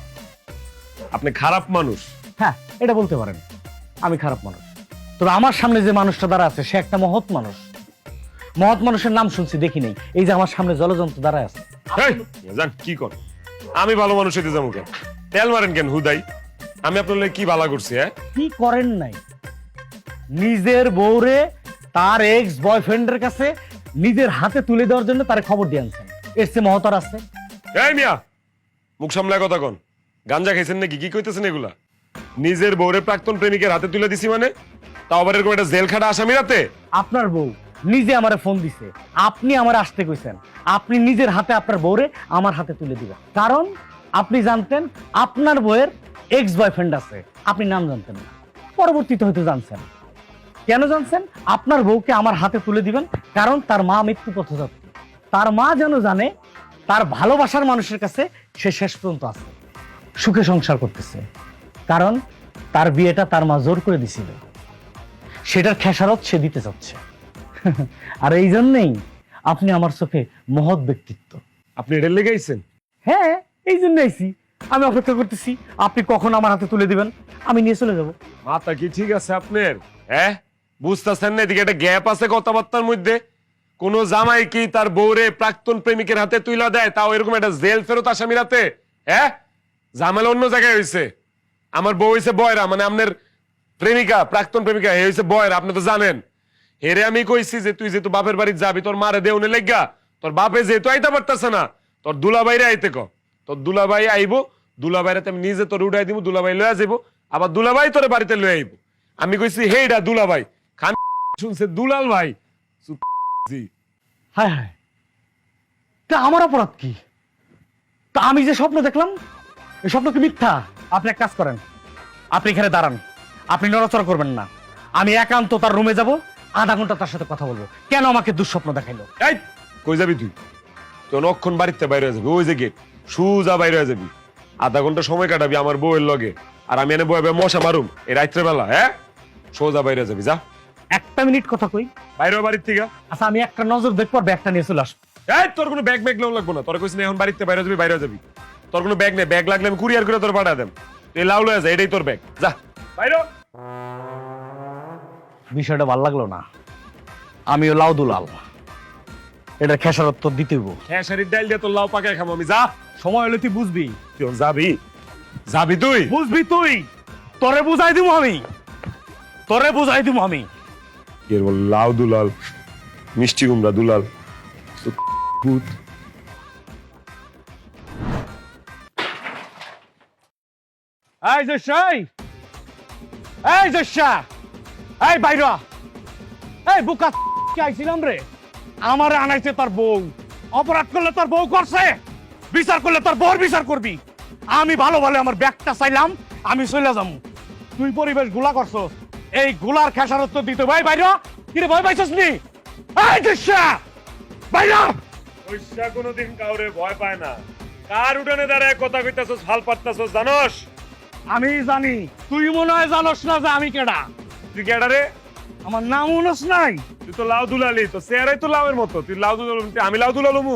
আপনি খারাপ মানুষ। হ্যাঁ, এটা বলতে পারেন, আমি খারাপ মানুষ। তবে আমার সামনে যে মানুষটা দাঁড়া আছে সে একটা মহৎ মানুষ। মহৎ মানুষের নাম শুনছি, দেখি নাই। এই যে আমার সামনে জলজন্তু দাঁড়ায় আছে। এই, জান কি কর? আমি ভালো মানুষ হইতে যাবো কেন? তেল মারেন কেন হুদাই? আমি আপনার লাগি কি ভালো করছি? কি করেন নাই? নিজের বউরে তার এক্স বয়ফ্রেন্ডের কাছে নিজের হাতে তুলে দেওয়ার জন্য তার খবর দিয়ে আনছেন, এর চেয়ে মহৎ আছে? এই মিয়া, মুখ সামলায় কথা কন। গাঞ্জা খাইছেন নাকি? কি কইতেছেন এগুলা? নিজের বউরে প্রাক্তন প্রেমিকের হাতে তুলে দিছি মানে? তাও আবার এরকম একটা জেল খাটা আসামি রাতে? আপনার বউ নিজে আমারে ফোন দিছে, আপনি আমার আসতে কইছেন, আপনি নিজের হাতে আপনার বউরে আমার হাতে তুলে দিবেন। কারণ আপনি জানতেন আপনার বউয়ের এক্স বয়ফ্রেন্ড আছে, আপনি নাম জানতেন না, পরবর্তীতে হয়তো জানছেন। কেন জানছেন? আপনার বউকে আমার হাতে তুলে দিবেন কারণ তার মা মৃত্যু পথযাত্রী। তার মা যেন জানে তার ভালোবাসার মানুষের কাছে সে শেষ পর্যন্ত আছে, সুখে সংসার করতেছে। কারণ তার বিয়েটা তার মা জোর করে দিছিল, সেটার খেসারত সে দিতে চাচ্ছে। আর এই জন্যই আপনি আমার চোখে মহৎ ব্যক্তিত্ব। আপনি এটা লেগাইছেন? হ্যাঁ, এই জন্য আইছি। আমি অপেক্ষা করতেছি আপনি কখন আমার হাতে তুলে দিবেন, আমি নিয়ে চলে যাব। মাথা কি ঠিক আছে আপনার? বুঝতেছেন না এদিকে একটা গ্যাপ আছে কথাবার্তার মধ্যে? কোন জামাই কি তার বউরে প্রাক্তন প্রেমিকের হাতে তুইলা দেয়, তাও এরকম একটা জেল ফেরত আসামি রাতে? ঝামেলা অন্য জায়গায় হয়েছে। আমার বউ হয়েছে বয়রা, মানে আপনার প্রেমিকা, প্রাক্তন প্রেমিকা এ হয়েছে বয়রা, আপনি তো জানেন। হেরে আমি কইছি যে তুই যেহেতু বাপের বাড়ি যাবি, তোর মারে দেউনে লেগা, তোর বাপে যেহেতু আইতে পারতেছে না, তোর দুলাভাইরে আইতে ক। তোর দুলাভাই আইবো, দুলাভাইরে আমি নিজে তোর উঠাই দিব, দুলাভাই লয়ে যাবো, আবার দুলাভাই তোর বাড়িতে লয়ে আইবো। আমি কইছি হেইডা দুলাভাই, খান শুনছে দুলাল ভাই। হায় হায়, তা আমার অপরাধ কি? তা আমি যে স্বপ্ন দেখলাম, এই স্বপ্ন কি মিথ্যা? আপনি এক কাজ করেন, আপনি এখানে দাঁড়ান, আপনি নড়াচড়া করবেন না। আমি একান্ত তার রুমে যাব, আধা ঘন্টা তার সাথে কথা বলবো, কেন আমাকে দুঃস্বপ্ন দেখাইলো। এই কই যাবি তুই? তোর অক্ষণ বাড়িতে বাইরে হয়ে যাবি, ওই যে গেট সুজা বাইরে হয়ে যাবি, আধা ঘন্টা সময় কাটাবি আমার বউয়ের লগে, আর আমি এনে বয়ে মশা মারুম এই রাত্রে বেলা। সোজা বাইরে যাবি, যা। একটা মিনিট কথা কই, বাইরে বাড়ির থেকে। আচ্ছা আমি একটা নজর দেখবো, ব্যাগটা নিয়ে চলে আসবো। তোর কোনো ব্যাগ ব্যাগ লাগবো না, তোর কইস না এখন বাড়িতে বাইরে যাবি, বাইরে যাবি। তোর কোনো ব্যাগ নেই, ব্যাগ লাগলে আমি কুরিয়ার করে তোর পাঠা দেব। তুই লাউ লয়ে যা, এটাই তোর ব্যাগ, যা বাইরে। বিষয়টা ভালো লাগলো না। আমিও লাউ দুলাল, এটা খেসারত তো দিতে হইব। খেসারির ডাল দিয়ে তোর লাউ পাকায় খাবো আমি, যা। সময় হলে তুই বুঝবি। তুই যাবি, যাবি তুই? বুঝবি তুই, তোরে বুঝাই দিব আমি, তোরে বুঝাই দিব আমি। কি বল, লাউ দুলাল, মিষ্টি কুমড়া দুলাল, ভূত। এই জশাই, এই জশা, এই বাইরা, এই বুকা কি আইছিলাম রে, আমারে আনাইছে তোর বউ। অপরাধ করলে তোর বউ করছে, বিচার করলে তোর বউর বিচার করবি। আমি ভালো ভালো আমার ব্যাগটা চাইলাম, আমি চলে যাবো। তুই পরিবেশ গুলা করছস, এই গুলার খেসারত দিতে ভাই বাইরা। কিরে ভয় পাইছস নি? এই জশা, বাইরা। পয়সা কোনোদিন কাউরে ভয় পায় না। কার উঠানে দাঁড়ায় কথা কইতাছস, হাল পাত্তাছস জানোস? আমি জানি, তুই মনে হয় জানোস না যে আমি কেডা। তুই কেডা রে? আমার নাম মনোস নাই। তুই তো লাউ দুলালি, তো চেহারাই তো লাউয়ের মতো। তুই লাউ দুলালু, আমি লাউ দুলালুমু?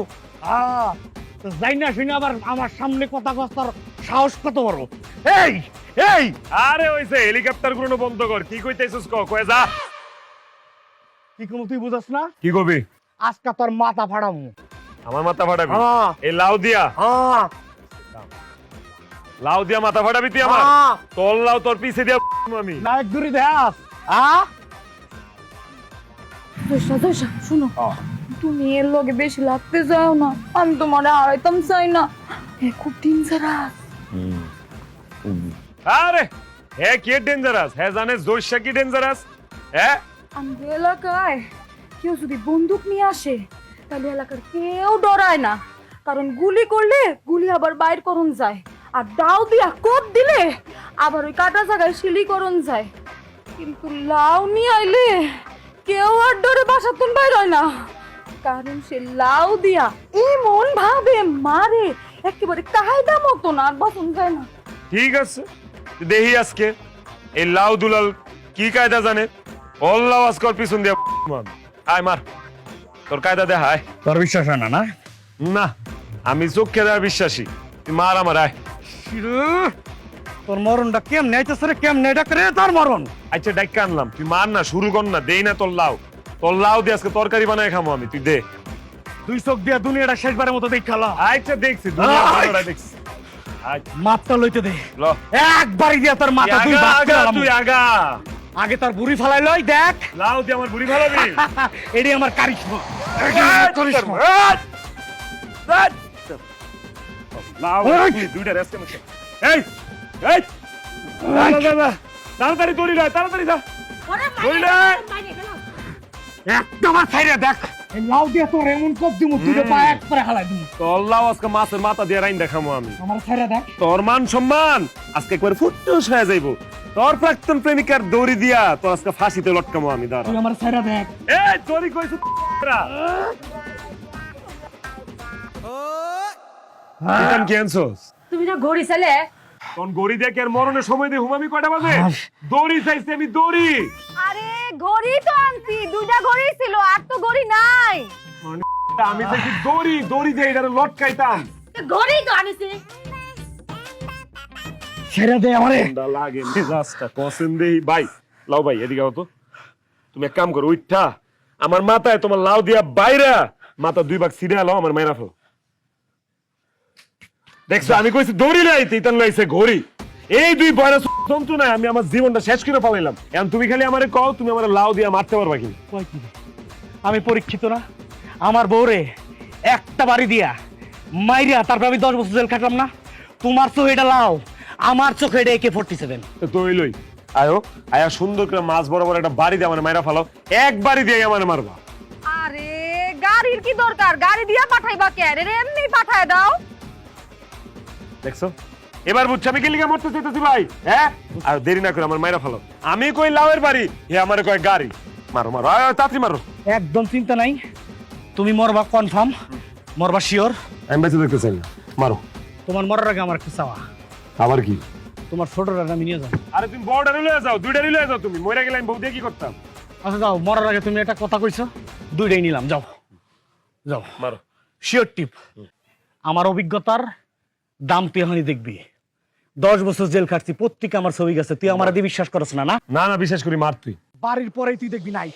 যাই না শুনে আবার আমার সামনে কথা কস্তার সাহস কত বড়। এই এই আরে হইছে, হেলিকপ্টার গুলো বন্ধ কর। কি কইতাছস কয়ে যা। কি কম তুই বুঝাস না? কি কবি? আজকে তোর মাথা ফাড়ামু। আমার মাথা ফাটাবি? হ্যাঁ। এই লাউ দিয়া? হ্যাঁ লাউ দিয়া মাথা ফাটাবি তুই আমার? হ্যাঁ। তোর লাউ তোর পিছে দিয়া আমি। না এক দূরি দেখাস। দোষা দোষা শুনো, তুমি এর লগে বেশি লাগতে যাও না, আমি তোমারে হারাইতাম চাই না। খুব ডেঞ্জারাস। আরে হে কি ডেঞ্জারাস? হে জানে জোশা কি ডেঞ্জারাস? হ্যাঁ, আমাদের এলাকায় কেউ যদি বন্দুক নিয়ে আসে তাহলে এলাকার কেউ ডরায় না, কারণ গুলি করলে গুলি আবার বাইর করন যায়, আর দাও দিয়া কোপ দিলে আবার ওই কাটা জায়গায় শিলি করন যায়। কিন্তু লাউ নিয়ে আইলে কেউ আর ডরে বাসাতুন বাইর হয় না, কারণ সে লাউ দিয়া এমন ভাবে মারে একেবারে কায়দা মতো না, আর বাসন যায় না। ঠিক আছে, তুই দেখি আজকে এই লাউ দুলাল কি কায়দা জানে। অল্লাহ আজকর পিছন দিয়া আয় মার, তোর কায়দা দেখায়। তোর বিশ্বাস হয় না? না না, আমি চোখে দেওয়ার বিশ্বাসী। তুই মার আমার, আয়। তোর মরণটা কেমনে আইতেছে রে, কেমনে এটা করে তোর মরণ। আচ্ছা ডাইকা আনলাম, তুই মার না, শুরু কর না, দেই না তোর লাউ। তোর লাউ দিয়ে আজকে তরকারি বানায় খামো আমি, তুই দে। দুই চোখ দিয়া দুনিয়াটা শেষবারের মতো দেখালা। আচ্ছা দেখছি, দুনিয়া ভালোটা দেখছি। মাপটা লইতে দে, ল। একবারই দিয়া তোর মাথা দুই আগা, ভাগ আগা, করে তুই আগা। আগে তোর বুড়ি ফালাই লই দেখ। লাউ দিয়ে আমার বুড়ি ভালোবি? এডি আমার কারিশমা। লাউ দুইটা রেস্ট করছে। এই এই তাড়াতাড়ি দড়ি লয়, তাড়াতাড়ি যা, দড়ি লয়। একদম ছাইরা দেখ, এই লাউ দিয়া তোর এমন কোপ দিমু তুই পা এক করে হালাই দিমু। তোর লাউ আজকে মাছের মাথা দিয়ে রাইন দেখামো আমি। আমার ছাইরা দেখ, তোর মান সম্মান আজকে একবার ফুটুস হয়ে যাইব। তোর প্রাক্তন প্রেমিকার দড়ি দিয়া তোর আজকে ফাঁসিতে লটকামো আমি। দাঁড়া, তুই আমার ছাইরা দেখ। এই দড়ি কইছ কি আনছস? তুমি না ঘড়ি ছেলে, কোন গড়ি দেখে আর মরণের সময় দিয়ে হুমামি কয়টা বাজে? দড়ি চাইছি আমি, দড়ি। আরে ঘড়ি তো আনছি, দুইটা ঘড়ি ছিল, আর তো ঘড়ি নাই। মানে আমি চাইছি দড়ি, দড়ি দিয়ে এটা লটকাইতাম। ঘড়ি তো আনিছি। ছাইরা দে আমারে। ঠান্ডা লাগে মেজাজটা কসেন দেই। ভাই লাও ভাই এদিকে আও তো। তুমি এক কাম করো, উঠা আমার মাথায় তোমার লাউ দিয়া বাইরা মাথা দুই ভাগ ছিড়ে লাও, আমার মাইরা ফেলো। দেখছো আমি কইছি দড়ি লাইতে, ইতান লাইছে ঘড়ি। এই দুই বয়রা জন্তু না, আমি আমার জীবনটা শেষ করে ফেলাইলাম। এখন তুমি খালি আমারে কও, তুমি আমার লাউ দিয়া মারতে পারবা কি? কই কি রে? আমি পরীক্ষিত না? আমার বউরে একটা বাড়ি দিয়া মাইরা তারপর আমি 10 বছর জেল খাটলাম না? তোমার চোখে এটা লাউ, আমার চোখে এটা AK-47। তো লই আয়ো, আয়া সুন্দর করে মাছ বরাবর একটা বাড়ি দিয়ে আমার মাইরা ফেলাও। এক বাড়ি দিয়ে আমার মারবা। আরে গাড়ির কি দরকার, গাড়ি দিয়া পাঠাইবা কে? আরে এমনি পাঠায় দাও। দেখছো এবার বুঝছো আমি কি লিগা মরতে চাইতেছি ভাই? হ্যাঁ, আর দেরি না করে আমার মাইরা ফেলো। আমি কই লাউয়ের বাড়ি, হে আমারে কয় গাড়ি। মারো মারো, আয় তাড়াতাড়ি মারো। একদম চিন্তা নাই, তুমি মরবা কনফার্ম, মরবা শিওর। আমি বেঁচে দেখতে চাই না, মারো। তোমার মরার আগে আমার একটা চাওয়া, আবার কি? তোমার ছোটরা আমি নিয়ে যাও। আরে তুমি বড়টা লয়ে যাও, দুইটা লয়ে যাও। তুমি মরে গেলে আমি বউ দিয়ে কি করতাম? আচ্ছা যাও, মরার আগে তুমি একটা কথা কইছো, দুইটাই নিলাম। যাও যাও, মারো। শিওর টিপ। আমার অভিজ্ঞতার দাম তুই এখনই দেখবি। 10 বছর জেল খাটছি, প্রত্যেকে আমার ছবি গেছে, তুই আমার দিয়ে বিশ্বাস করছ না? না না না, বিশ্বাস করি, মার তুই। বাড়ির পরেই তুই দেখবি নাই।